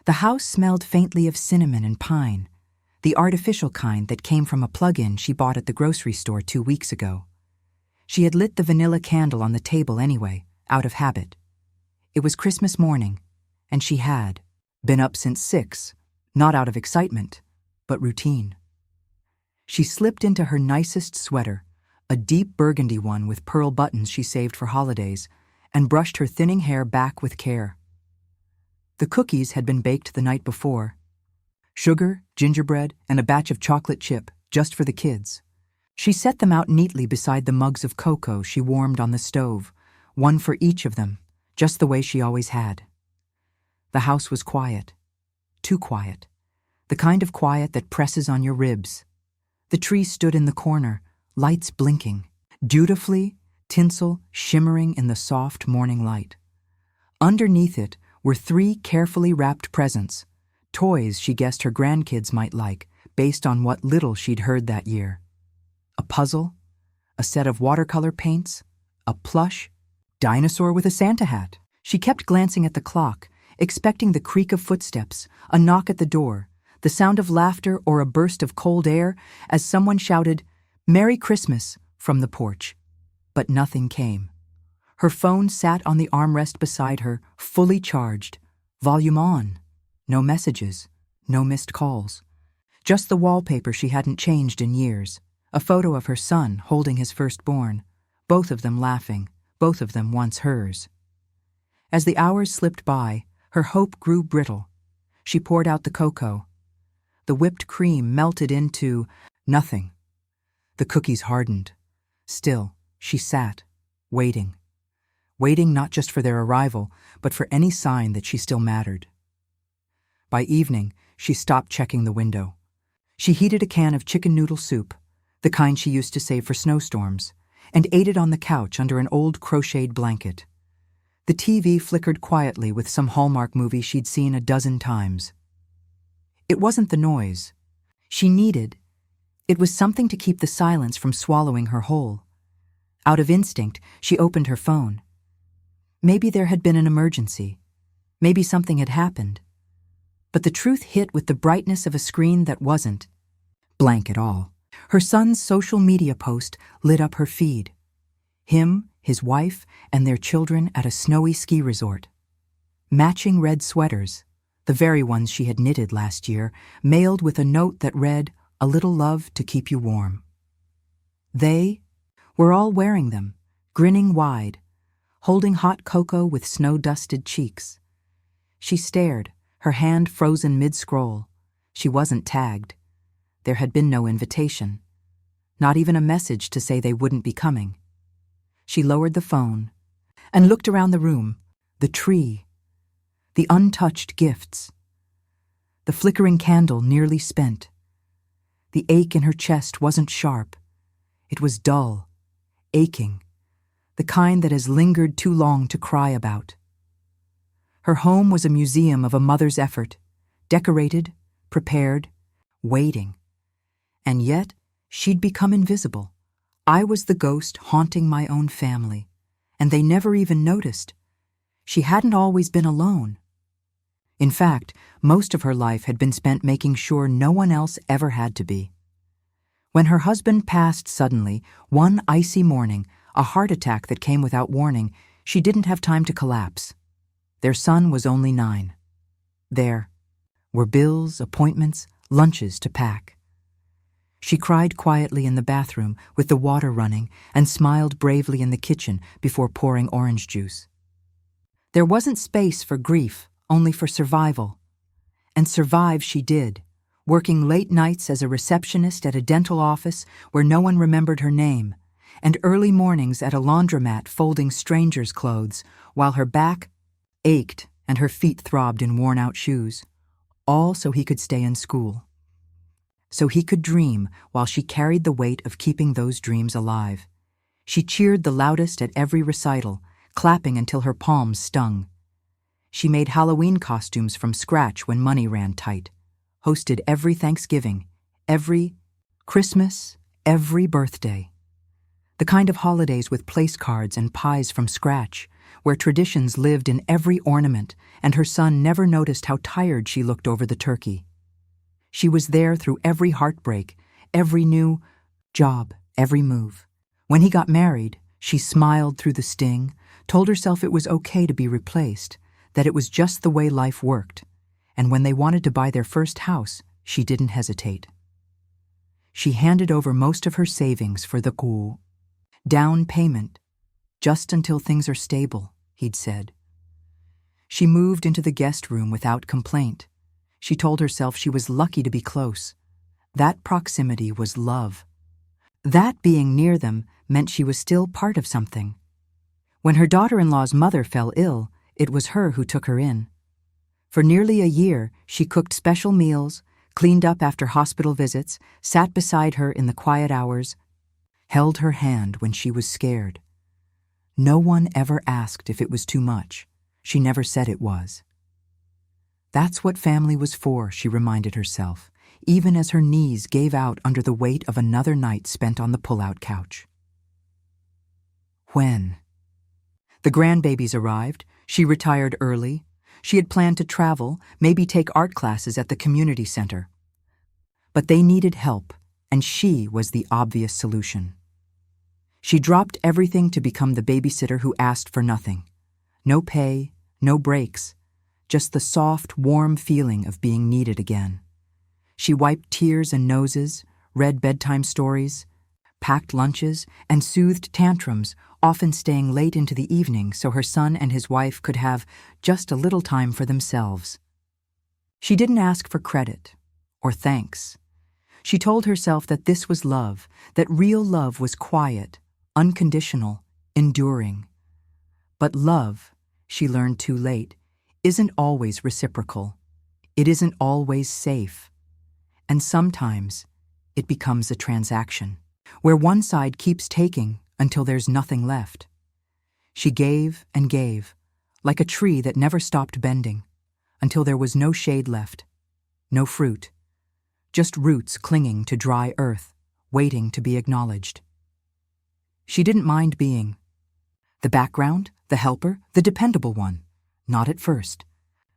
The house smelled faintly of cinnamon and pine, the artificial kind that came from a plug-in she bought at the grocery store 2 weeks ago. She had lit the vanilla candle on the table anyway, out of habit. It was Christmas morning, and she had been up since 6, not out of excitement, but routine. She slipped into her nicest sweater, a deep burgundy one with pearl buttons she saved for holidays, and brushed her thinning hair back with care. The cookies had been baked the night before. Sugar, gingerbread, and a batch of chocolate chip, just for the kids. She set them out neatly beside the mugs of cocoa she warmed on the stove, one for each of them, just the way she always had. The house was quiet. Too quiet. The kind of quiet that presses on your ribs. The tree stood in the corner, lights blinking, dutifully, tinsel shimmering in the soft morning light. Underneath it were 3 carefully wrapped presents, toys she guessed her grandkids might like, based on what little she'd heard that year. A puzzle, a set of watercolor paints, a plush dinosaur with a Santa hat. She kept glancing at the clock, expecting the creak of footsteps, a knock at the door, the sound of laughter or a burst of cold air as someone shouted, "Merry Christmas," from the porch. But nothing came. Her phone sat on the armrest beside her, fully charged, volume on. No messages, no missed calls. Just the wallpaper she hadn't changed in years, a photo of her son holding his firstborn, both of them laughing, both of them once hers. As the hours slipped by, her hope grew brittle. She poured out the cocoa. The whipped cream melted into nothing. The cookies hardened. Still, she sat, waiting. Waiting not just for their arrival, but for any sign that she still mattered. By evening, she stopped checking the window. She heated a can of chicken noodle soup, the kind she used to save for snowstorms, and ate it on the couch under an old crocheted blanket. The TV flickered quietly with some Hallmark movie she'd seen a dozen times. It wasn't the noise. It was something to keep the silence from swallowing her whole. Out of instinct, she opened her phone. Maybe there had been an emergency. Maybe something had happened. But the truth hit with the brightness of a screen that wasn't blank at all. Her son's social media post lit up her feed. Him, his wife, and their children at a snowy ski resort. Matching red sweaters, the very ones she had knitted last year, mailed with a note that read, "A little love to keep you warm." They were all wearing them, grinning wide, holding hot cocoa with snow-dusted cheeks. She stared, her hand frozen mid-scroll. She wasn't tagged. There had been no invitation. Not even a message to say they wouldn't be coming. She lowered the phone and looked around the room, the tree, the untouched gifts, the flickering candle nearly spent. The ache in her chest wasn't sharp. It was dull, aching, the kind that has lingered too long to cry about. Her home was a museum of a mother's effort, decorated, prepared, waiting. And yet, she'd become invisible. I was the ghost haunting my own family, and they never even noticed. She hadn't always been alone. In fact, most of her life had been spent making sure no one else ever had to be. When her husband passed suddenly, one icy morning, a heart attack that came without warning, she didn't have time to collapse. Their son was only 9. There were bills, appointments, lunches to pack. She cried quietly in the bathroom with the water running and smiled bravely in the kitchen before pouring orange juice. There wasn't space for grief, only for survival. And survive she did, working late nights as a receptionist at a dental office where no one remembered her name, and early mornings at a laundromat folding strangers' clothes while her back ached and her feet throbbed in worn-out shoes, all so he could stay in school. So he could dream while she carried the weight of keeping those dreams alive. She cheered the loudest at every recital, clapping until her palms stung. She made Halloween costumes from scratch when money ran tight, hosted every Thanksgiving, every Christmas, every birthday. The kind of holidays with place cards and pies from scratch, where traditions lived in every ornament, and her son never noticed how tired she looked over the turkey. She was there through every heartbreak, every new job, every move. When he got married, she smiled through the sting, told herself it was okay to be replaced, that it was just the way life worked. And when they wanted to buy their first house, she didn't hesitate. She handed over most of her savings for the down payment, just until things are stable, he'd said. She moved into the guest room without complaint. She told herself she was lucky to be close. That proximity was love. That being near them meant she was still part of something. When her daughter-in-law's mother fell ill, it was her who took her in. For nearly a year, she cooked special meals, cleaned up after hospital visits, sat beside her in the quiet hours, held her hand when she was scared. No one ever asked if it was too much. She never said it was. That's what family was for, she reminded herself, even as her knees gave out under the weight of another night spent on the pull-out couch. When the grandbabies arrived, she retired early. She had planned to travel, maybe take art classes at the community center. But they needed help, and she was the obvious solution. She dropped everything to become the babysitter who asked for nothing. No pay, no breaks, just the soft, warm feeling of being needed again. She wiped tears and noses, read bedtime stories, packed lunches, and soothed tantrums, often staying late into the evening so her son and his wife could have just a little time for themselves. She didn't ask for credit or thanks. She told herself that this was love, that real love was quiet, unconditional, enduring. But love, she learned too late, isn't always reciprocal. It isn't always safe. And sometimes it becomes a transaction, where one side keeps taking until there's nothing left. She gave and gave, like a tree that never stopped bending, until there was no shade left, no fruit, just roots clinging to dry earth, waiting to be acknowledged. She didn't mind being the background, the helper, the dependable one, not at first.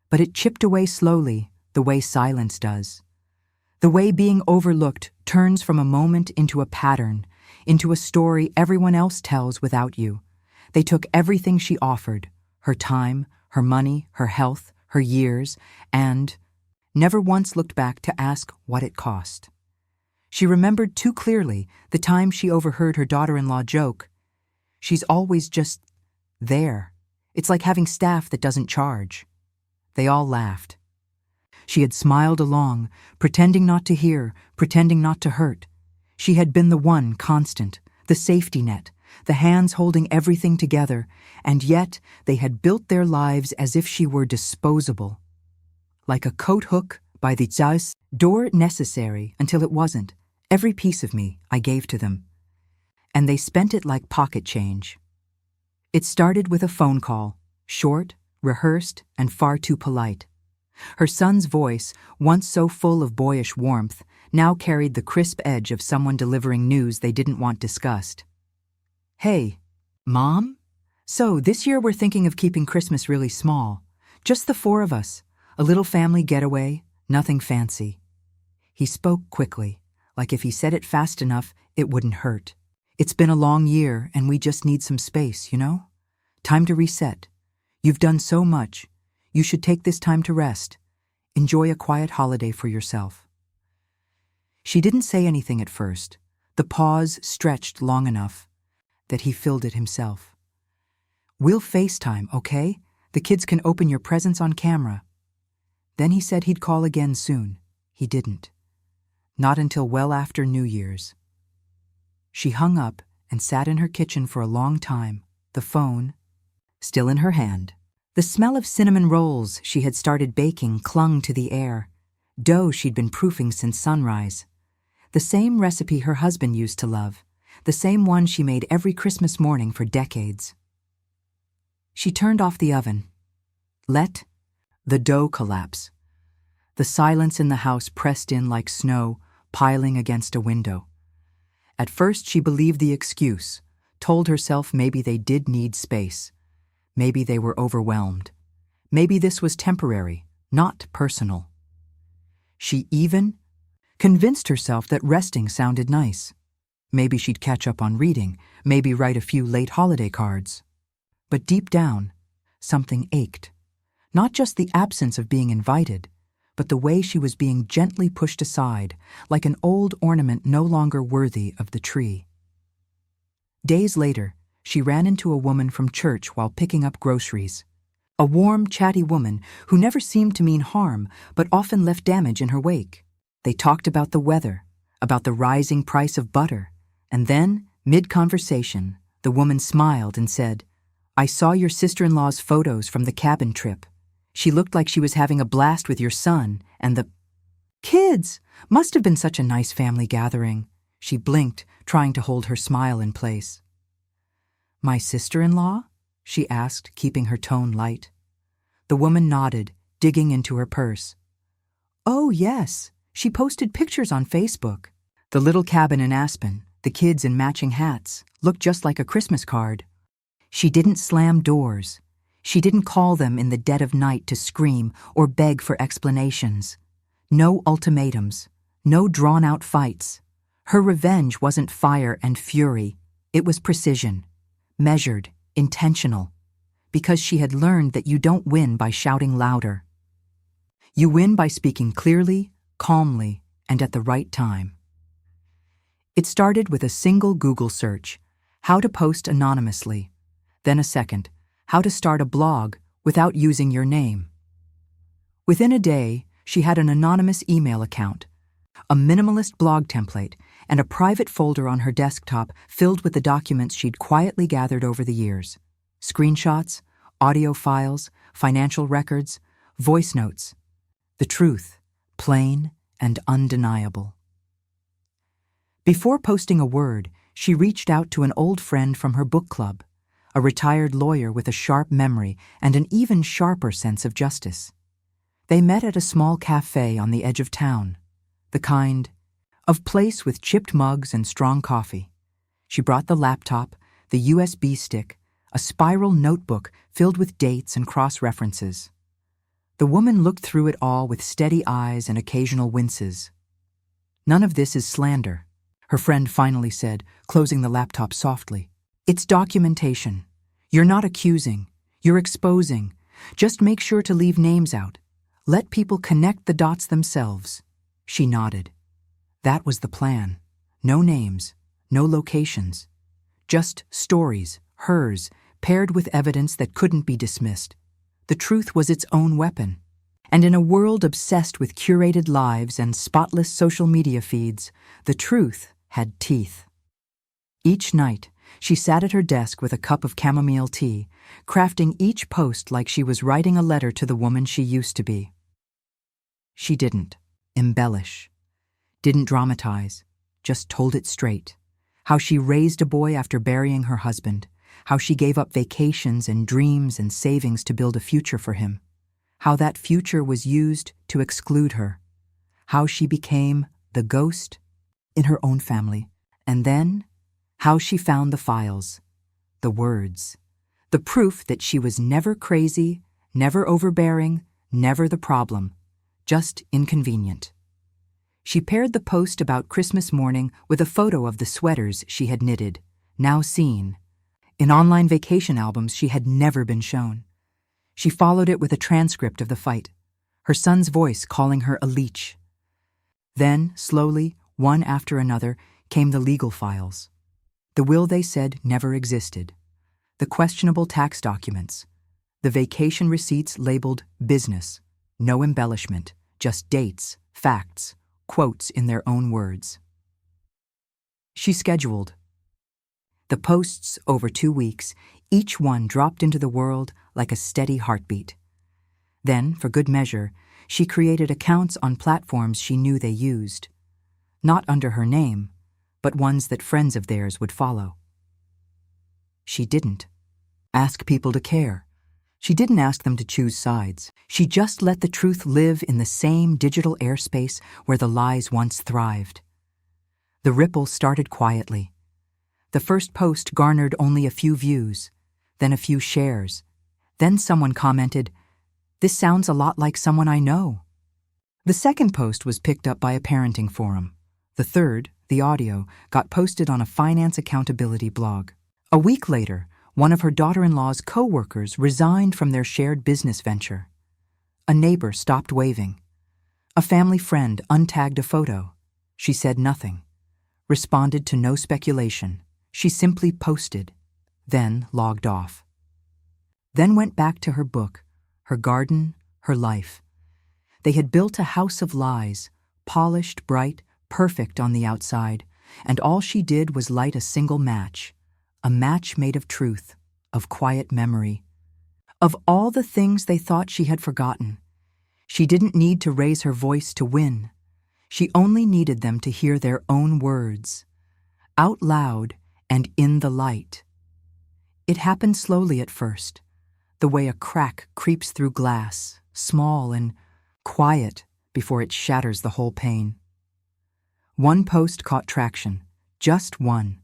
But it chipped away slowly, the way silence does. The way being overlooked turns from a moment into a pattern, into a story everyone else tells without you. They took everything she offered, her time, her money, her health, her years, and never once looked back to ask what it cost. She remembered too clearly the time she overheard her daughter-in-law joke, "She's always just there. It's like having staff that doesn't charge." They all laughed. She had smiled along, pretending not to hear, pretending not to hurt. She had been the one constant, the safety net, the hands holding everything together, and yet they had built their lives as if she were disposable. Like a coat hook by the door necessary until it wasn't. Every piece of me I gave to them. And they spent it like pocket change. It started with a phone call, short, rehearsed, and far too polite. Her son's voice, once so full of boyish warmth, now carried the crisp edge of someone delivering news they didn't want discussed. "Hey, Mom? So this year we're thinking of keeping Christmas really small. Just the four of us. A little family getaway, nothing fancy." He spoke quickly, like if he said it fast enough, it wouldn't hurt. "It's been a long year, and we just need some space, you know? Time to reset. You've done so much. You should take this time to rest. Enjoy a quiet holiday for yourself." She didn't say anything at first. The pause stretched long enough that he filled it himself. "We'll FaceTime, okay? The kids can open your presents on camera." Then he said he'd call again soon. He didn't. Not until well after New Year's. She hung up and sat in her kitchen for a long time, the phone still in her hand. The smell of cinnamon rolls she had started baking clung to the air, dough she'd been proofing since sunrise. The same recipe her husband used to love, the same one she made every Christmas morning for decades. She turned off the oven. Let the dough collapse. The silence in the house pressed in like snow, piling against a window. At first she believed the excuse, told herself maybe they did need space. Maybe they were overwhelmed. Maybe this was temporary, not personal. She even convinced herself that resting sounded nice. Maybe she'd catch up on reading, maybe write a few late holiday cards. But deep down, something ached. Not just the absence of being invited, but the way she was being gently pushed aside, like an old ornament no longer worthy of the tree. Days later, she ran into a woman from church while picking up groceries. A warm, chatty woman who never seemed to mean harm, but often left damage in her wake. They talked about the weather, about the rising price of butter, and then, mid-conversation, the woman smiled and said, "I saw your sister-in-law's photos from the cabin trip. She looked like she was having a blast with your son, and the kids must have been such a nice family gathering." She blinked, trying to hold her smile in place. "My sister-in-law?" she asked, keeping her tone light. The woman nodded, digging into her purse. "Oh, yes, she posted pictures on Facebook. The little cabin in Aspen, the kids in matching hats, looked just like a Christmas card. She didn't slam doors. She didn't call them in the dead of night to scream or beg for explanations. No ultimatums, no drawn-out fights. Her revenge wasn't fire and fury. It was precision, measured, intentional, because she had learned that you don't win by shouting louder. You win by speaking clearly, calmly, and at the right time. It started with a single Google search, how to post anonymously, then a second, how to start a blog without using your name. Within a day, she had an anonymous email account, a minimalist blog template, and a private folder on her desktop filled with the documents she'd quietly gathered over the years. Screenshots, audio files, financial records, voice notes. The truth, plain and undeniable. Before posting a word, she reached out to an old friend from her book club, a retired lawyer with a sharp memory and an even sharper sense of justice. They met at a small cafe on the edge of town, the kind of place with chipped mugs and strong coffee. She brought the laptop, the USB stick, a spiral notebook filled with dates and cross-references. The woman looked through it all with steady eyes and occasional winces. "None of this is slander," her friend finally said, closing the laptop softly. "It's documentation. You're not accusing. You're exposing. Just make sure to leave names out. Let people connect the dots themselves." She nodded. That was the plan. No names, no locations. Just stories, hers, paired with evidence that couldn't be dismissed. The truth was its own weapon. And in a world obsessed with curated lives and spotless social media feeds, the truth had teeth. Each night, she sat at her desk with a cup of chamomile tea, crafting each post like she was writing a letter to the woman she used to be. She didn't embellish, didn't dramatize, just told it straight. How she raised a boy after burying her husband, how she gave up vacations and dreams and savings to build a future for him, how that future was used to exclude her, how she became the ghost in her own family, and then how she found the files, the words, the proof that she was never crazy, never overbearing, never the problem, just inconvenient. She paired the post about Christmas morning with a photo of the sweaters she had knitted, now seen. In online vacation albums she had never been shown. She followed it with a transcript of the fight, her son's voice calling her a leech. Then, slowly, one after another, came the legal files. The will they said never existed, the questionable tax documents, the vacation receipts labeled business, no embellishment, just dates, facts, quotes in their own words. She scheduled the posts over 2 weeks, each one dropped into the world like a steady heartbeat. Then, for good measure, she created accounts on platforms she knew they used, not under her name, but ones that friends of theirs would follow. She didn't ask people to care. She didn't ask them to choose sides. She just let the truth live in the same digital airspace where the lies once thrived. The ripple started quietly. The first post garnered only a few views, then a few shares, Then someone commented, "This sounds a lot like someone I know." The second post was picked up by a parenting forum. The third, the audio, got posted on a finance accountability blog. A week later, one of her daughter-in-law's co-workers resigned from their shared business venture. A neighbor stopped waving. A family friend untagged a photo. She said nothing, responded to no speculation. She simply posted, then logged off. Then went back to her book, her garden, her life. They had built a house of lies, polished, bright, perfect on the outside, and all she did was light a single match, a match made of truth, of quiet memory, of all the things they thought she had forgotten. She didn't need to raise her voice to win. She only needed them to hear their own words, out loud and in the light. It happened slowly at first, the way a crack creeps through glass, small and quiet before it shatters the whole pane. One post caught traction, just one.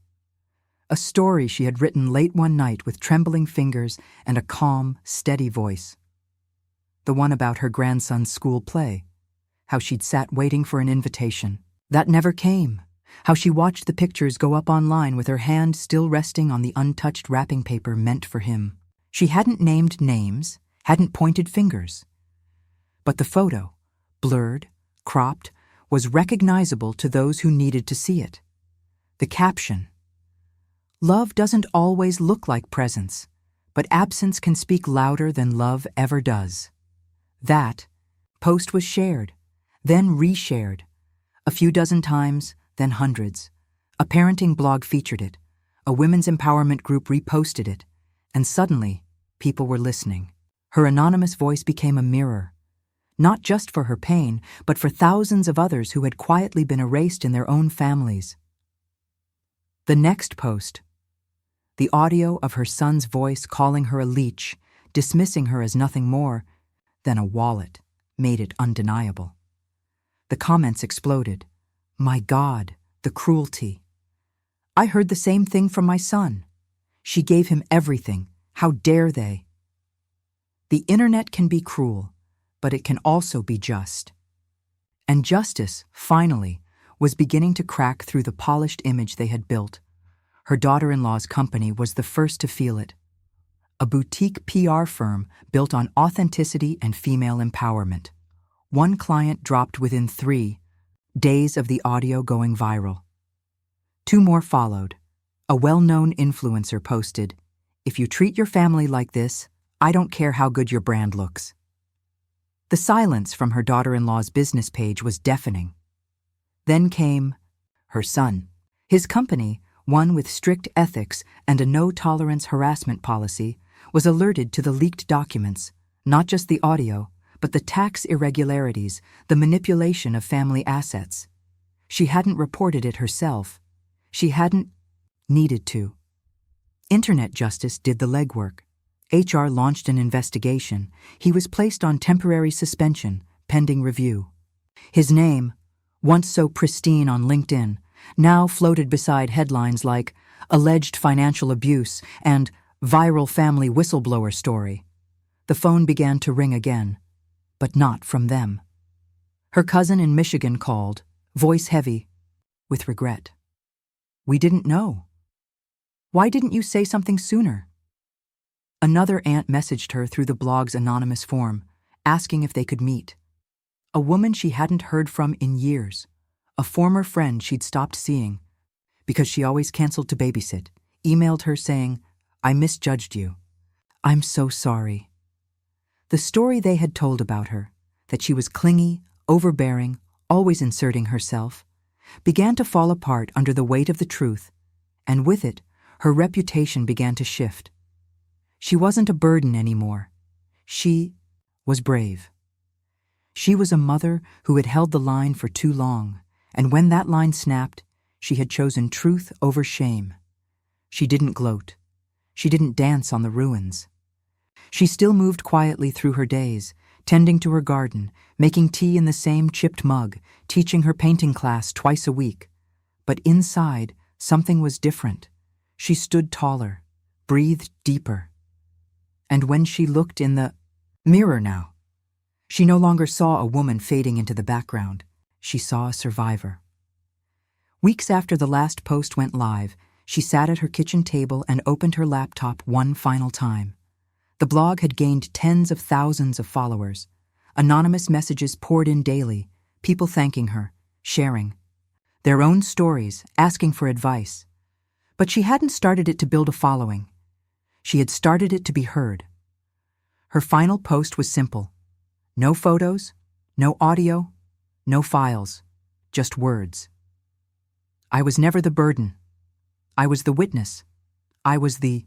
A story she had written late one night with trembling fingers and a calm, steady voice. The one about her grandson's school play, how she'd sat waiting for an invitation. That never came. How she watched the pictures go up online with her hand still resting on the untouched wrapping paper meant for him. She hadn't named names, hadn't pointed fingers. But the photo, blurred, cropped, was recognizable to those who needed to see it. The caption: "Love doesn't always look like presence, but absence can speak louder than love ever does." That post was shared, then reshared, a few dozen times, then hundreds. A parenting blog featured it, a women's empowerment group reposted it, and suddenly, people were listening. Her anonymous voice became a mirror, not just for her pain, but for thousands of others who had quietly been erased in their own families. The next post, the audio of her son's voice calling her a leech, dismissing her as nothing more than a wallet, made it undeniable. The comments exploded. "My God, the cruelty. I heard the same thing from my son. She gave him everything. How dare they?" The internet can be cruel, but it can also be just. And justice, finally, was beginning to crack through the polished image they had built. Her daughter-in-law's company was the first to feel it. A boutique PR firm built on authenticity and female empowerment. One client dropped within 3 days of the audio going viral. 2 more followed. A well-known influencer posted, "If you treat your family like this, I don't care how good your brand looks." The silence from her daughter-in-law's business page was deafening. Then came her son. His company, one with strict ethics and a no-tolerance harassment policy, was alerted to the leaked documents, not just the audio, but the tax irregularities, the manipulation of family assets. She hadn't reported it herself. She hadn't needed to. Internet justice did the legwork. HR launched an investigation. He was placed on temporary suspension, pending review. His name, once so pristine on LinkedIn, now floated beside headlines like "Alleged Financial Abuse" and "Viral Family Whistleblower Story." The phone began to ring again, but not from them. Her cousin in Michigan called, voice heavy, with regret. "We didn't know. Why didn't you say something sooner?" Another aunt messaged her through the blog's anonymous form, asking if they could meet. A woman she hadn't heard from in years, a former friend she'd stopped seeing, because she always canceled to babysit, emailed her saying, "I misjudged you. I'm so sorry." The story they had told about her, that she was clingy, overbearing, always inserting herself, began to fall apart under the weight of the truth, and with it, her reputation began to shift. She wasn't a burden anymore. She was brave. She was a mother who had held the line for too long, and when that line snapped, she had chosen truth over shame. She didn't gloat. She didn't dance on the ruins. She still moved quietly through her days, tending to her garden, making tea in the same chipped mug, teaching her painting class twice a week. But inside, something was different. She stood taller, breathed deeper. And when she looked in the mirror now, she no longer saw a woman fading into the background. She saw a survivor. Weeks after the last post went live, she sat at her kitchen table and opened her laptop one final time. The blog had gained tens of thousands of followers. Anonymous messages poured in daily, people thanking her, sharing their own stories, asking for advice. But she hadn't started it to build a following. She had started it to be heard. Her final post was simple. No photos, no audio, no files, just words. I was never the burden. I was the witness. I was the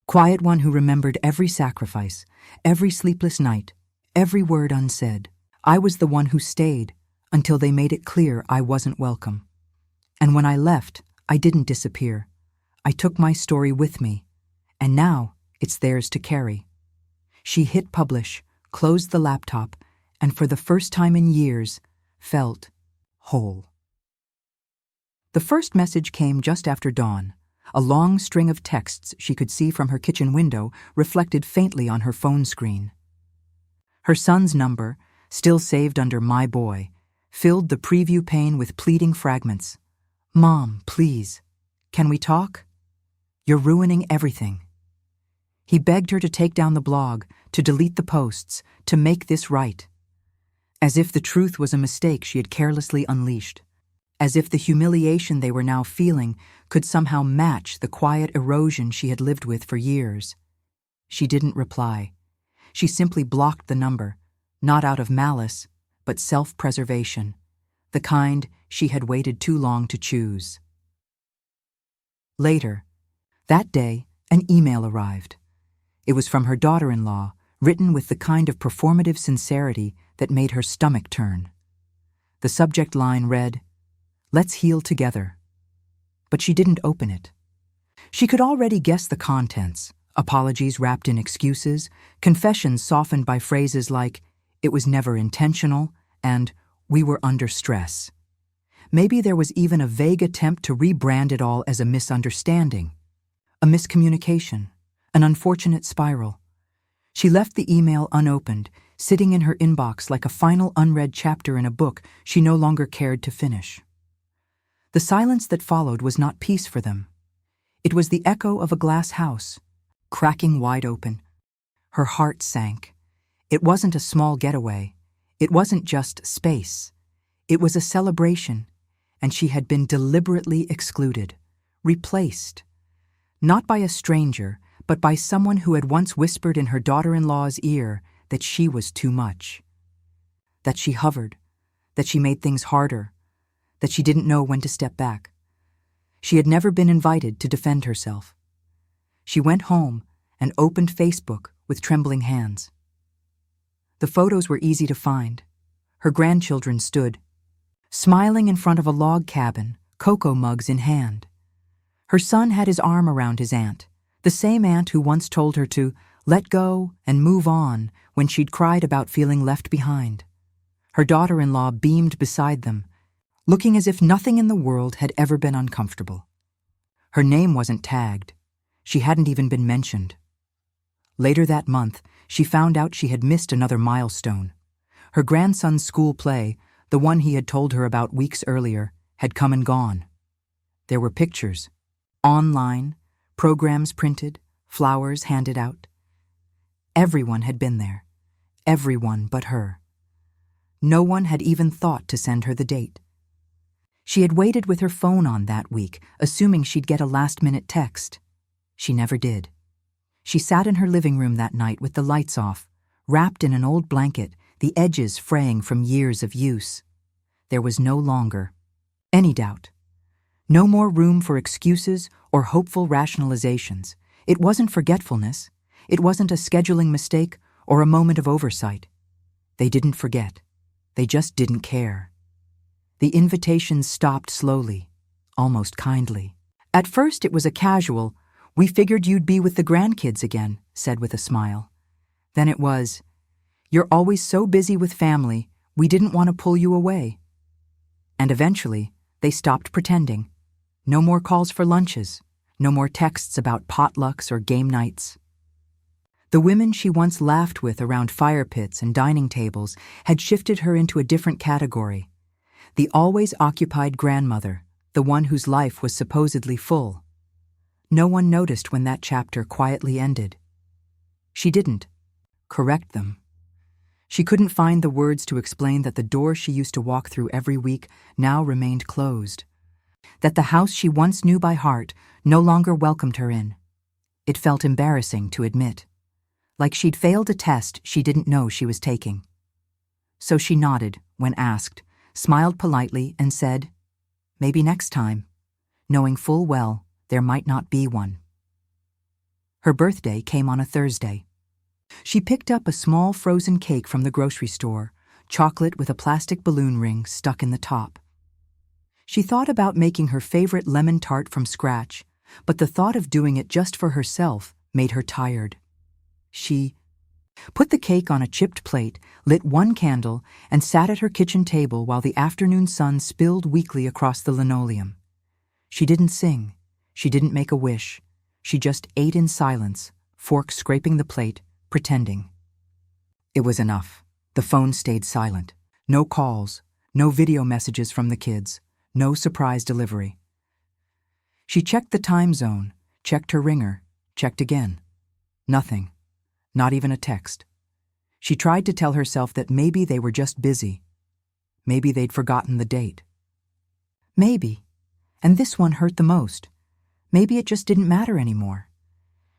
quiet one who remembered every sacrifice, every sleepless night, every word unsaid. I was the one who stayed until they made it clear I wasn't welcome. And when I left, I didn't disappear. I took my story with me, and now it's theirs to carry. She hit publish, closed the laptop, and for the first time in years, felt whole. The first message came just after dawn. A long string of texts she could see from her kitchen window reflected faintly on her phone screen. Her son's number, still saved under My Boy, filled the preview pane with pleading fragments. Mom, please, can we talk? You're ruining everything. He begged her to take down the blog, to delete the posts, to make this right. As if the truth was a mistake she had carelessly unleashed. As if the humiliation they were now feeling could somehow match the quiet erosion she had lived with for years. She didn't reply. She simply blocked the number, not out of malice, but self-preservation, the kind she had waited too long to choose. Later, that day, an email arrived. It was from her daughter-in-law, written with the kind of performative sincerity that made her stomach turn. The subject line read, "Let's heal together." But she didn't open it. She could already guess the contents, apologies wrapped in excuses, confessions softened by phrases like, "It was never intentional," and "We were under stress." Maybe there was even a vague attempt to rebrand it all as a misunderstanding, a miscommunication, an unfortunate spiral. She left the email unopened, sitting in her inbox like a final unread chapter in a book she no longer cared to finish. The silence that followed was not peace for them. It was the echo of a glass house, cracking wide open. Her heart sank. It wasn't a small getaway. It wasn't just space. It was a celebration, and she had been deliberately excluded, replaced. Not by a stranger, but by someone who had once whispered in her daughter-in-law's ear that she was too much. That she hovered, that she made things harder, that she didn't know when to step back. She had never been invited to defend herself. She went home and opened Facebook with trembling hands. The photos were easy to find. Her grandchildren stood, smiling in front of a log cabin, cocoa mugs in hand. Her son had his arm around his aunt, the same aunt who once told her to let go and move on when she'd cried about feeling left behind. Her daughter-in-law beamed beside them, looking as if nothing in the world had ever been uncomfortable. Her name wasn't tagged. She hadn't even been mentioned. Later that month, she found out she had missed another milestone. Her grandson's school play, the one he had told her about weeks earlier, had come and gone. There were pictures, online, programs printed, flowers handed out. Everyone had been there. Everyone but her. No one had even thought to send her the date. She had waited with her phone on that week, assuming she'd get a last-minute text. She never did. She sat in her living room that night with the lights off, wrapped in an old blanket, the edges fraying from years of use. There was no longer any doubt. No more room for excuses or hopeful rationalizations. It wasn't forgetfulness. It wasn't a scheduling mistake or a moment of oversight. They didn't forget. They just didn't care. The invitations stopped slowly, almost kindly. At first it was a casual, "We figured you'd be with the grandkids again," said with a smile. Then it was, "You're always so busy with family, we didn't want to pull you away." And eventually, they stopped pretending. No more calls for lunches, no more texts about potlucks or game nights. The women she once laughed with around fire pits and dining tables had shifted her into a different category. The always occupied grandmother, the one whose life was supposedly full. No one noticed when that chapter quietly ended. She didn't correct them. She couldn't find the words to explain that the door she used to walk through every week now remained closed. That the house she once knew by heart no longer welcomed her in. It felt embarrassing to admit. Like she'd failed a test she didn't know she was taking. So she nodded when asked, smiled politely, and said, "Maybe next time," knowing full well there might not be one. Her birthday came on a Thursday. She picked up a small frozen cake from the grocery store, chocolate with a plastic balloon ring stuck in the top. She thought about making her favorite lemon tart from scratch, but the thought of doing it just for herself made her tired. She put the cake on a chipped plate, lit one candle, and sat at her kitchen table while the afternoon sun spilled weakly across the linoleum. She didn't sing. She didn't make a wish. She just ate in silence, fork scraping the plate, pretending. It was enough. The phone stayed silent. No calls, no video messages from the kids, no surprise delivery. She checked the time zone, checked her ringer, checked again. Nothing. Not even a text. She tried to tell herself that maybe they were just busy. Maybe they'd forgotten the date. Maybe. And this one hurt the most. Maybe it just didn't matter anymore.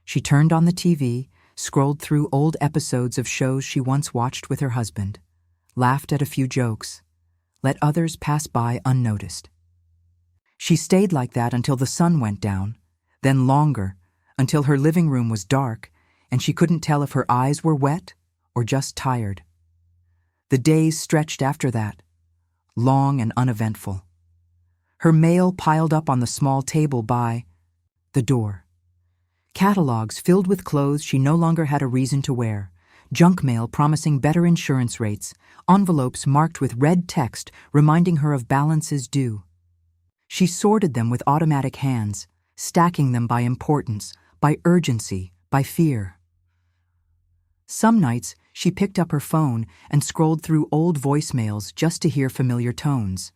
She turned on the TV, scrolled through old episodes of shows she once watched with her husband, laughed at a few jokes, let others pass by unnoticed. She stayed like that until the sun went down, then longer, until her living room was dark and she couldn't tell if her eyes were wet or just tired. The days stretched after that, long and uneventful. Her mail piled up on the small table by the door. Catalogs filled with clothes she no longer had a reason to wear, junk mail promising better insurance rates, envelopes marked with red text reminding her of balances due. She sorted them with automatic hands, stacking them by importance, by urgency, by fear. Some nights she picked up her phone and scrolled through old voicemails just to hear familiar tones.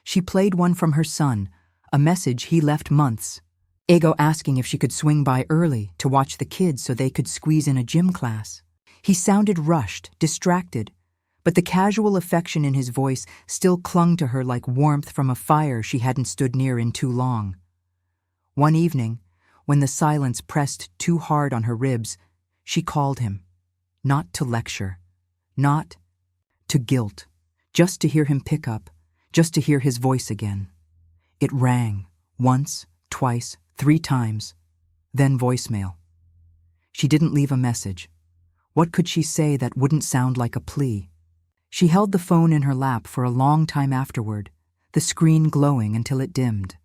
She played one from her son, a message he left months ago asking if she could swing by early to watch the kids so they could squeeze in a gym class. He sounded rushed, distracted, but the casual affection in his voice still clung to her like warmth from a fire she hadn't stood near in too long. One evening, when the silence pressed too hard on her ribs, she called him, not to lecture, not to guilt, just to hear him pick up, just to hear his voice again. It rang, once, twice, 3 times, then voicemail. She didn't leave a message. What could she say that wouldn't sound like a plea? She held the phone in her lap for a long time afterward, the screen glowing until it dimmed.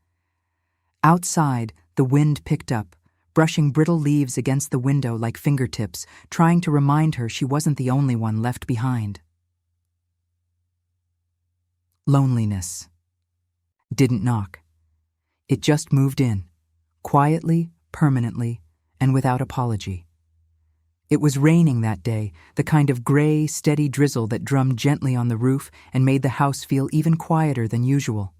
Outside, the wind picked up, brushing brittle leaves against the window like fingertips, trying to remind her she wasn't the only one left behind. Loneliness. Didn't knock. It just moved in. Quietly, permanently, and without apology. It was raining that day, the kind of gray, steady drizzle that drummed gently on the roof and made the house feel even quieter than usual.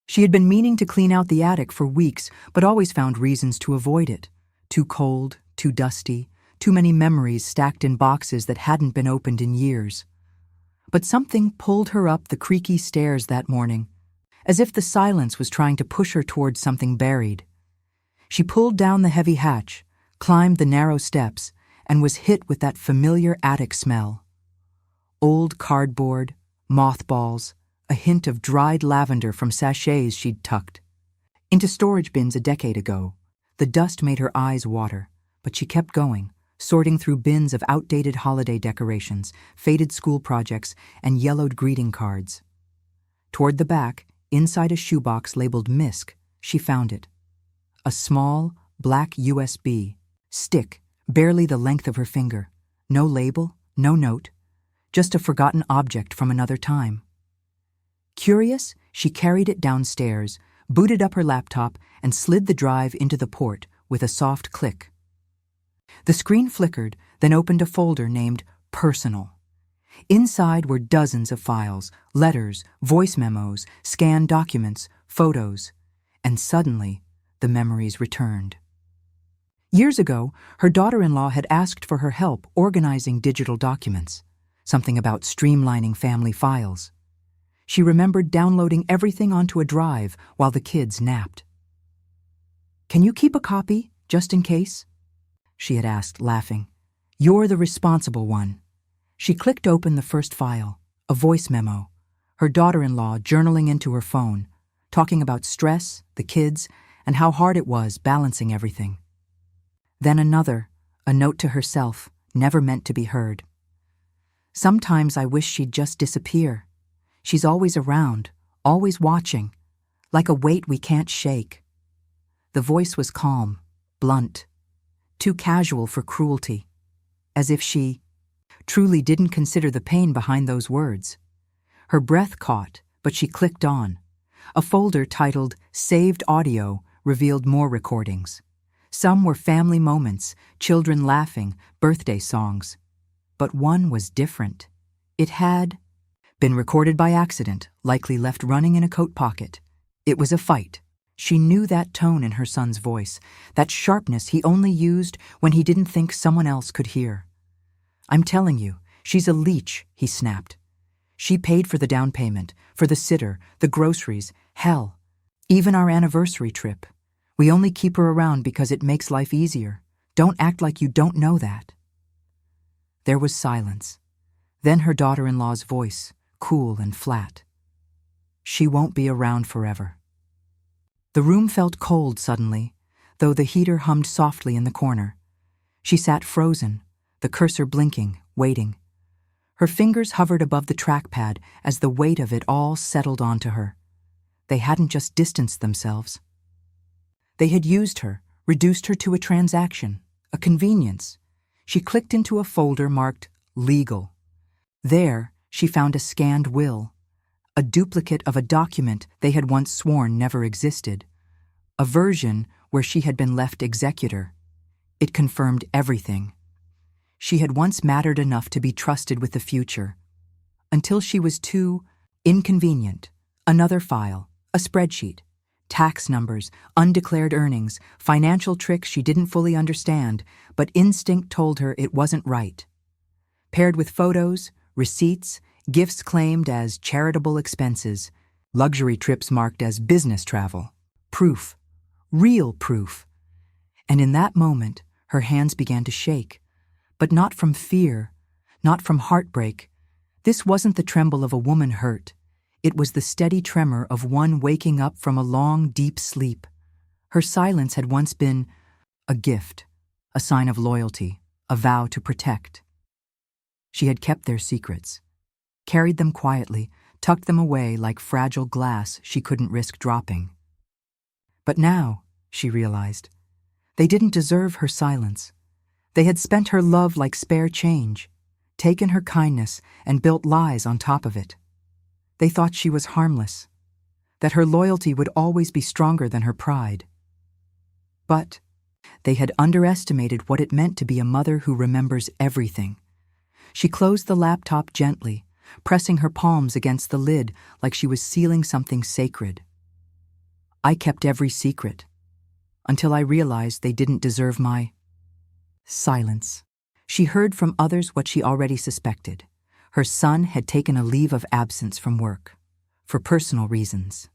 She had been meaning to clean out the attic for weeks, but always found reasons to avoid it. Too cold, too dusty, too many memories stacked in boxes that hadn't been opened in years. But something pulled her up the creaky stairs that morning, as if the silence was trying to push her towards something buried. She pulled down the heavy hatch, climbed the narrow steps, and was hit with that familiar attic smell. Old cardboard, mothballs, a hint of dried lavender from sachets she'd tucked into storage bins a decade ago. The dust made her eyes water, but she kept going, sorting through bins of outdated holiday decorations, faded school projects, and yellowed greeting cards. Toward the back, inside a shoebox labeled Misk, she found it. A small, black USB stick, barely the length of her finger. No label, no note, just a forgotten object from another time. Curious, she carried it downstairs, booted up her laptop, and slid the drive into the port with a soft click. The screen flickered, then opened a folder named Personal. Inside were dozens of files, letters, voice memos, scanned documents, photos, and suddenly the memories returned. Years ago, her daughter-in-law had asked for her help organizing digital documents, something about streamlining family files. She remembered downloading everything onto a drive while the kids napped. "Can you keep a copy, just in case?" she had asked, laughing. "You're the responsible one." She clicked open the first file, a voice memo, her daughter-in-law journaling into her phone, talking about stress, the kids, and how hard it was balancing everything. Then another, a note to herself, never meant to be heard. "Sometimes I wish she'd just disappear. She's always around, always watching, like a weight we can't shake." The voice was calm, blunt, too casual for cruelty, as if she truly didn't consider the pain behind those words. Her breath caught, but she clicked on. A folder titled Saved Audio revealed more recordings. Some were family moments, children laughing, birthday songs. But one was different. It had been recorded by accident, likely left running in a coat pocket. It was a fight. She knew that tone in her son's voice, that sharpness he only used when he didn't think someone else could hear. "I'm telling you, she's a leech," he snapped. "She paid for the down payment, for the sitter, the groceries, hell, even our anniversary trip. We only keep her around because it makes life easier. Don't act like you don't know that." There was silence. Then her daughter-in-law's voice, cool and flat. "She won't be around forever." The room felt cold suddenly, though the heater hummed softly in the corner. She sat frozen, the cursor blinking, waiting. Her fingers hovered above the trackpad as the weight of it all settled onto her. They hadn't just distanced themselves. They had used her, reduced her to a transaction, a convenience. She clicked into a folder marked Legal. There, she found a scanned will, a duplicate of a document they had once sworn never existed, a version where she had been left executor. It confirmed everything. She had once mattered enough to be trusted with the future, until she was too inconvenient. Another file, a spreadsheet, tax numbers, undeclared earnings, financial tricks she didn't fully understand, but instinct told her it wasn't right. Paired with photos, receipts, gifts claimed as charitable expenses, luxury trips marked as business travel. Proof. Real proof. And in that moment, her hands began to shake. But not from fear, not from heartbreak. This wasn't the tremble of a woman hurt. It was the steady tremor of one waking up from a long, deep sleep. Her silence had once been a gift, a sign of loyalty, a vow to protect. She had kept their secrets, carried them quietly, tucked them away like fragile glass she couldn't risk dropping. But now, she realized, they didn't deserve her silence. They had spent her love like spare change, taken her kindness and built lies on top of it. They thought she was harmless, that her loyalty would always be stronger than her pride. But they had underestimated what it meant to be a mother who remembers everything. She closed the laptop gently, pressing her palms against the lid like she was sealing something sacred. "I kept every secret, until I realized they didn't deserve my silence." She heard from others what she already suspected. Her son had taken a leave of absence from work, for personal reasons.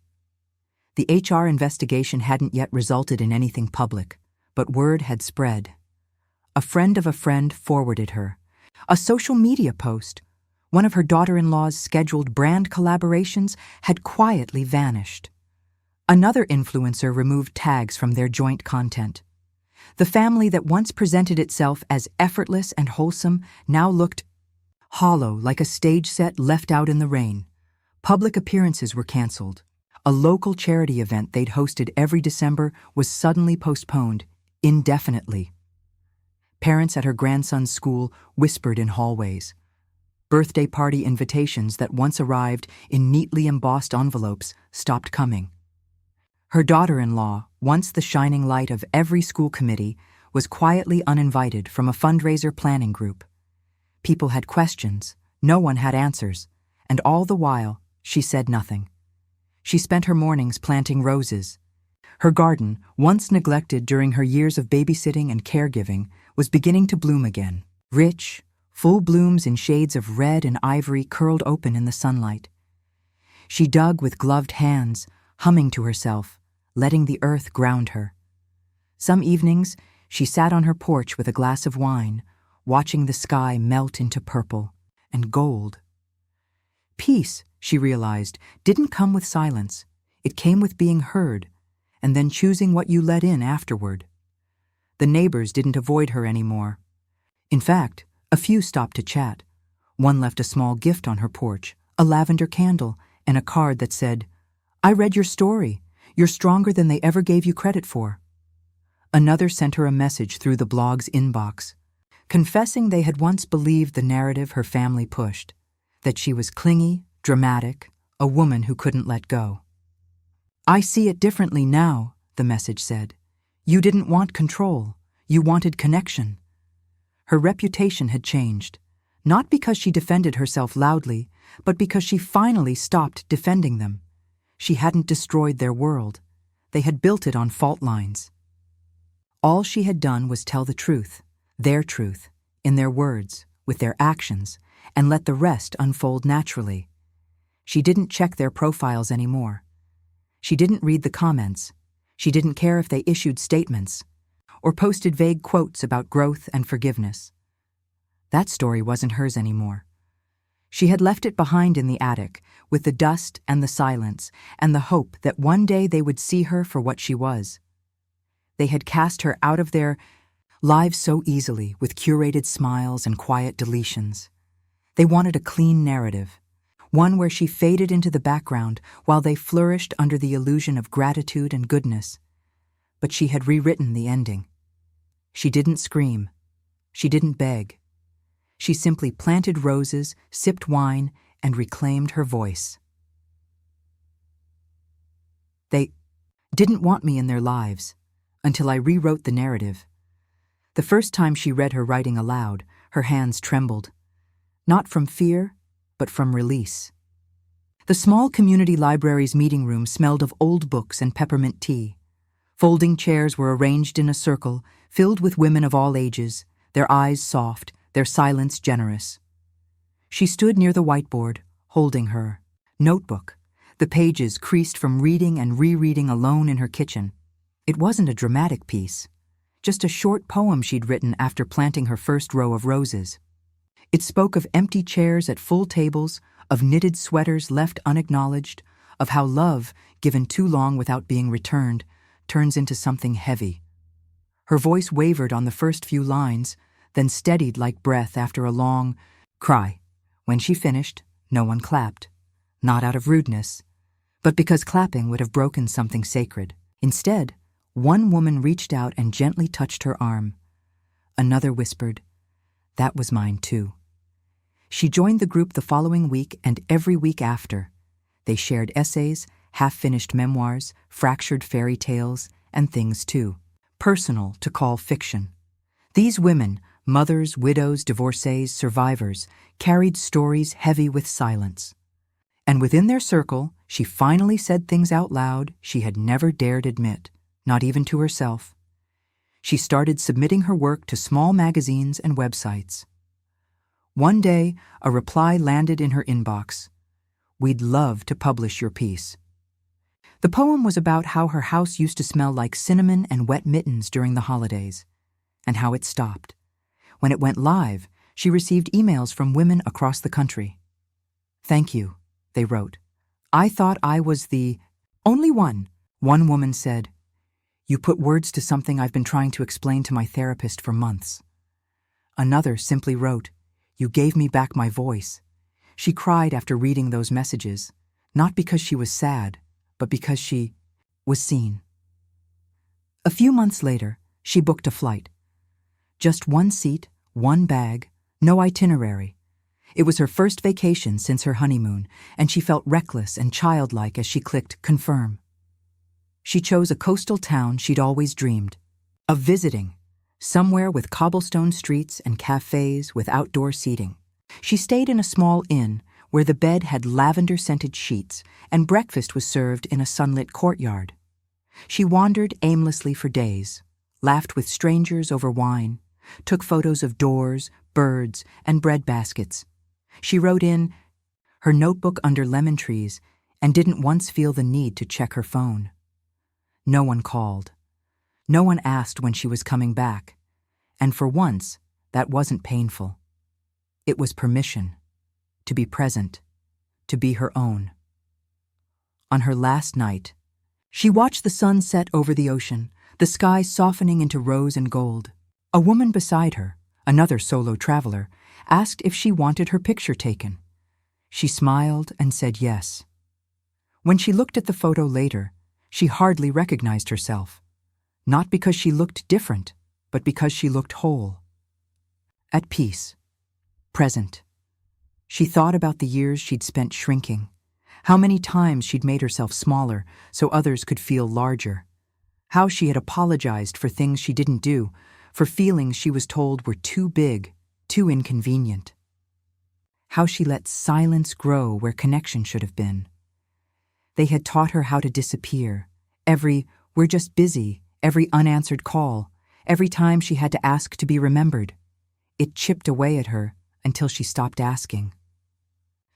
The HR investigation hadn't yet resulted in anything public, but word had spread. A friend of a friend forwarded her a social media post. One of her daughter-in-law's scheduled brand collaborations had quietly vanished. Another influencer removed tags from their joint content. The family that once presented itself as effortless and wholesome now looked hollow, like a stage set left out in the rain. Public appearances were canceled. A local charity event they'd hosted every December was suddenly postponed, indefinitely. Parents at her grandson's school whispered in hallways. Birthday party invitations that once arrived in neatly embossed envelopes stopped coming. Her daughter-in-law, once the shining light of every school committee, was quietly uninvited from a fundraiser planning group. People had questions, no one had answers, and all the while, she said nothing. She spent her mornings planting roses. Her garden, once neglected during her years of babysitting and caregiving, was beginning to bloom again. Rich, full blooms in shades of red and ivory curled open in the sunlight. She dug with gloved hands, humming to herself, letting the earth ground her. Some evenings, she sat on her porch with a glass of wine, watching the sky melt into purple and gold. Peace, she realized, didn't come with silence. It came with being heard, and then choosing what you let in afterward. The neighbors didn't avoid her anymore. In fact, a few stopped to chat. One left a small gift on her porch, a lavender candle, and a card that said, "I read your story. You're stronger than they ever gave you credit for." Another sent her a message through the blog's inbox, confessing they had once believed the narrative her family pushed, that she was clingy, dramatic, a woman who couldn't let go. "I see it differently now," the message said. "You didn't want control. You wanted connection." Her reputation had changed, not because she defended herself loudly, but because she finally stopped defending them. She hadn't destroyed their world. They had built it on fault lines. All she had done was tell the truth, their truth, in their words, with their actions, and let the rest unfold naturally. She didn't check their profiles anymore. She didn't read the comments. She didn't care if they issued statements or posted vague quotes about growth and forgiveness. That story wasn't hers anymore. She had left it behind in the attic, with the dust and the silence and the hope that one day they would see her for what she was. They had cast her out of their lives so easily, with curated smiles and quiet deletions. They wanted a clean narrative, one where she faded into the background while they flourished under the illusion of gratitude and goodness. But she had rewritten the ending. She didn't scream. She didn't beg. She simply planted roses, sipped wine, and reclaimed her voice. They didn't want me in their lives until I rewrote the narrative. The first time she read her writing aloud, her hands trembled. Not from fear, but from release. The small community library's meeting room smelled of old books and peppermint tea. Folding chairs were arranged in a circle, filled with women of all ages, their eyes soft, their silence generous. She stood near the whiteboard, holding her notebook, the pages creased from reading and rereading alone in her kitchen. It wasn't a dramatic piece, just a short poem she'd written after planting her first row of roses. It spoke of empty chairs at full tables, of knitted sweaters left unacknowledged, of how love, given too long without being returned, turns into something heavy. Her voice wavered on the first few lines, then steadied like breath after a long cry. When she finished, no one clapped, not out of rudeness, but because clapping would have broken something sacred. Instead, one woman reached out and gently touched her arm. Another whispered, "That was mine too." She joined the group the following week and every week after. They shared essays, half-finished memoirs, fractured fairy tales, and things too personal to call fiction. These women, mothers, widows, divorcees, survivors, carried stories heavy with silence. And within their circle, she finally said things out loud she had never dared admit, not even to herself. She started submitting her work to small magazines and websites. One day, a reply landed in her inbox. "We'd love to publish your piece." The poem was about how her house used to smell like cinnamon and wet mittens during the holidays, and how it stopped. When it went live, she received emails from women across the country. "Thank you," they wrote. "I thought I was the only one." One woman said, "You put words to something I've been trying to explain to my therapist for months." Another simply wrote, "You gave me back my voice." She cried after reading those messages, not because she was sad, but because she was seen. A few months later, she booked a flight. Just one seat, one bag, no itinerary. It was her first vacation since her honeymoon, and she felt reckless and childlike as she clicked confirm. She chose a coastal town she'd always dreamed of visiting, somewhere with cobblestone streets and cafes with outdoor seating. She stayed in a small inn where the bed had lavender-scented sheets and breakfast was served in a sunlit courtyard. She wandered aimlessly for days, laughed with strangers over wine, took photos of doors, birds, and bread baskets. She wrote in her notebook under lemon trees and didn't once feel the need to check her phone. No one called. No one asked when she was coming back. And for once, that wasn't painful. It was permission to be present, to be her own. On her last night, she watched the sun set over the ocean, the sky softening into rose and gold. A woman beside her, another solo traveler, asked if she wanted her picture taken. She smiled and said yes. When she looked at the photo later, she hardly recognized herself, not because she looked different, but because she looked whole. At peace, present. She thought about the years she'd spent shrinking, how many times she'd made herself smaller so others could feel larger, how she had apologized for things she didn't do, for feelings she was told were too big, too inconvenient. How she let silence grow where connection should have been. They had taught her how to disappear. Every "we're just busy," every unanswered call, every time she had to ask to be remembered. It chipped away at her until she stopped asking.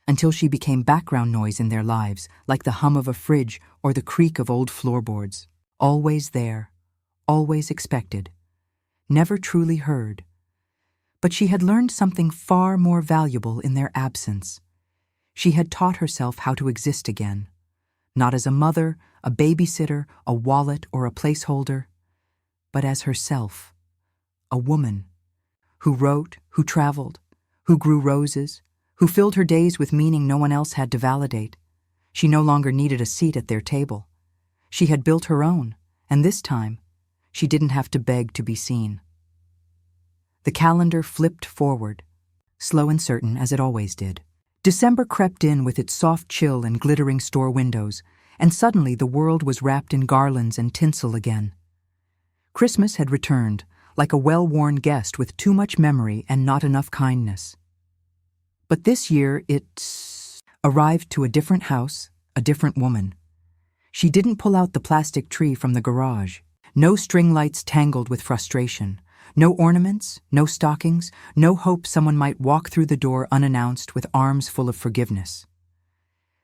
Until she became background noise in their lives, like the hum of a fridge or the creak of old floorboards. Always there, always expected, never truly heard. But she had learned something far more valuable in their absence. She had taught herself how to exist again, not as a mother, a babysitter, a wallet, or a placeholder, but as herself, a woman who wrote, who traveled, who grew roses, who filled her days with meaning no one else had to validate. She no longer needed a seat at their table. She had built her own, and this time, she didn't have to beg to be seen. The calendar flipped forward, slow and certain as it always did. December crept in with its soft chill and glittering store windows, and suddenly the world was wrapped in garlands and tinsel again. Christmas had returned, like a well-worn guest with too much memory and not enough kindness. But this year it arrived to a different house, a different woman. She didn't pull out the plastic tree from the garage. No string lights tangled with frustration. No ornaments, no stockings, no hope someone might walk through the door unannounced with arms full of forgiveness.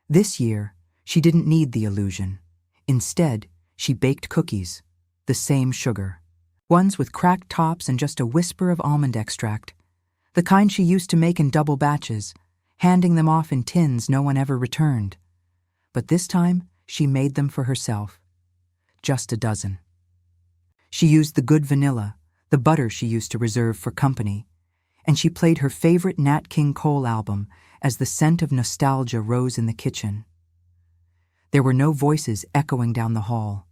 This year, she didn't need the illusion. Instead, she baked cookies, the same sugar. Ones with cracked tops and just a whisper of almond extract. The kind she used to make in double batches, handing them off in tins no one ever returned. But this time, she made them for herself. Just a dozen. She used the good vanilla, the butter she used to reserve for company, and she played her favorite Nat King Cole album as the scent of nostalgia rose in the kitchen. There were no voices echoing down the hall,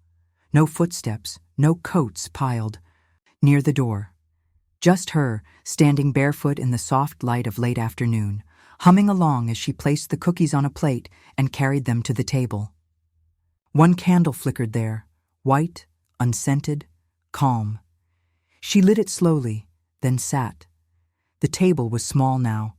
no footsteps, no coats piled near the door. Just her, standing barefoot in the soft light of late afternoon, humming along as she placed the cookies on a plate and carried them to the table. One candle flickered there, white, unscented, calm. She lit it slowly, then sat. The table was small now,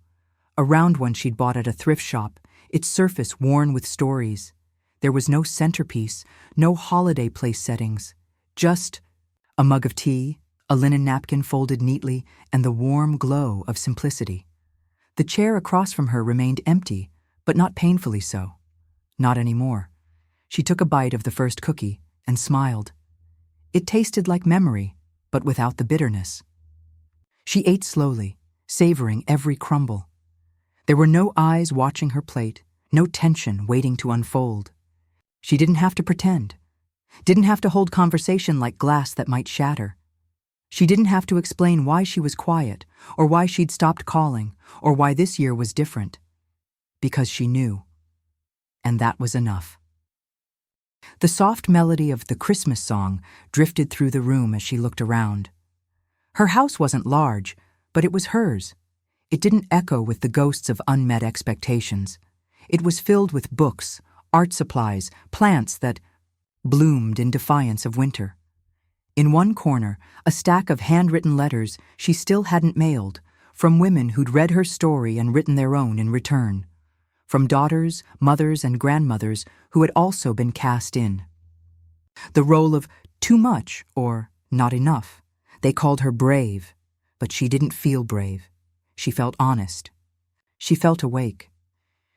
a round one she'd bought at a thrift shop, its surface worn with stories. There was no centerpiece, no holiday place settings, just a mug of tea, a linen napkin folded neatly, and the warm glow of simplicity. The chair across from her remained empty, but not painfully so. Not anymore. She took a bite of the first cookie and smiled. It tasted like memory, but without the bitterness. She ate slowly, savoring every crumble. There were no eyes watching her plate, no tension waiting to unfold. She didn't have to pretend, didn't have to hold conversation like glass that might shatter. She didn't have to explain why she was quiet, or why she'd stopped calling, or why this year was different. Because she knew. And that was enough. The soft melody of the Christmas song drifted through the room as she looked around. Her house wasn't large, but it was hers. It didn't echo with the ghosts of unmet expectations. It was filled with books, art supplies, plants that bloomed in defiance of winter. In one corner, a stack of handwritten letters she still hadn't mailed, from women who'd read her story and written their own in return. From daughters, mothers, and grandmothers who had also been cast in. The role of too much or not enough. They called her brave, but she didn't feel brave. She felt honest. She felt awake.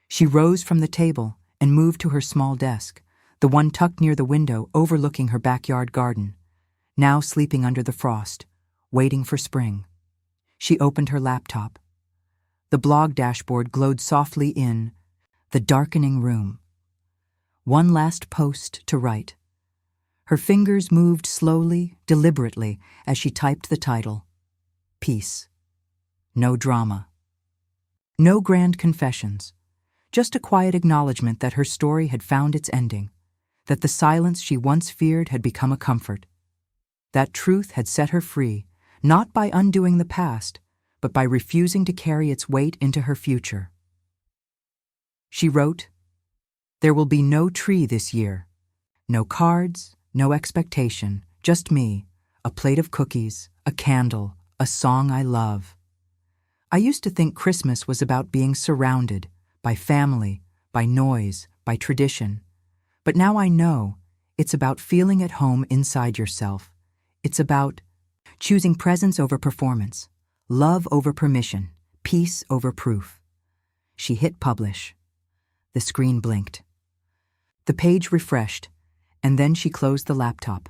She rose from the table and moved to her small desk, the one tucked near the window overlooking her backyard garden, now sleeping under the frost, waiting for spring. She opened her laptop. The blog dashboard glowed softly in the darkening room. One last post to write. Her fingers moved slowly, deliberately, as she typed the title. Peace. No drama. No grand confessions. Just a quiet acknowledgement that her story had found its ending, that the silence she once feared had become a comfort. That truth had set her free, not by undoing the past, but by refusing to carry its weight into her future. She wrote, "There will be no tree this year. No cards, no expectation, just me, a plate of cookies, a candle, a song I love. I used to think Christmas was about being surrounded by family, by noise, by tradition. But now I know it's about feeling at home inside yourself. It's about choosing presence over performance, love over permission, peace over proof." She hit publish. The screen blinked. The page refreshed, and then she closed the laptop.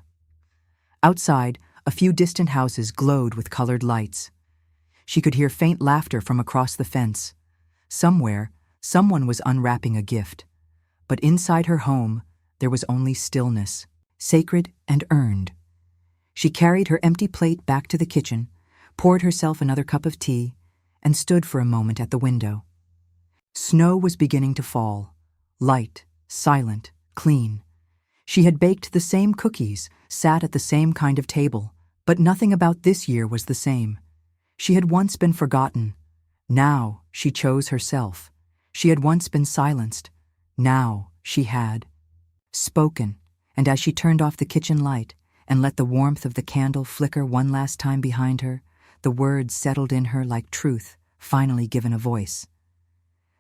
Outside, a few distant houses glowed with colored lights. She could hear faint laughter from across the fence. Somewhere, someone was unwrapping a gift. But inside her home, there was only stillness, sacred and earned. She carried her empty plate back to the kitchen, poured herself another cup of tea, and stood for a moment at the window. Snow was beginning to fall, light, silent, clean. She had baked the same cookies, sat at the same kind of table, but nothing about this year was the same. She had once been forgotten. Now she chose herself. She had once been silenced. Now she had spoken, and as she turned off the kitchen light and let the warmth of the candle flicker one last time behind her, the words settled in her like truth, finally given a voice.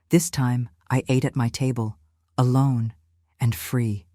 This time I ate at my table, alone and free.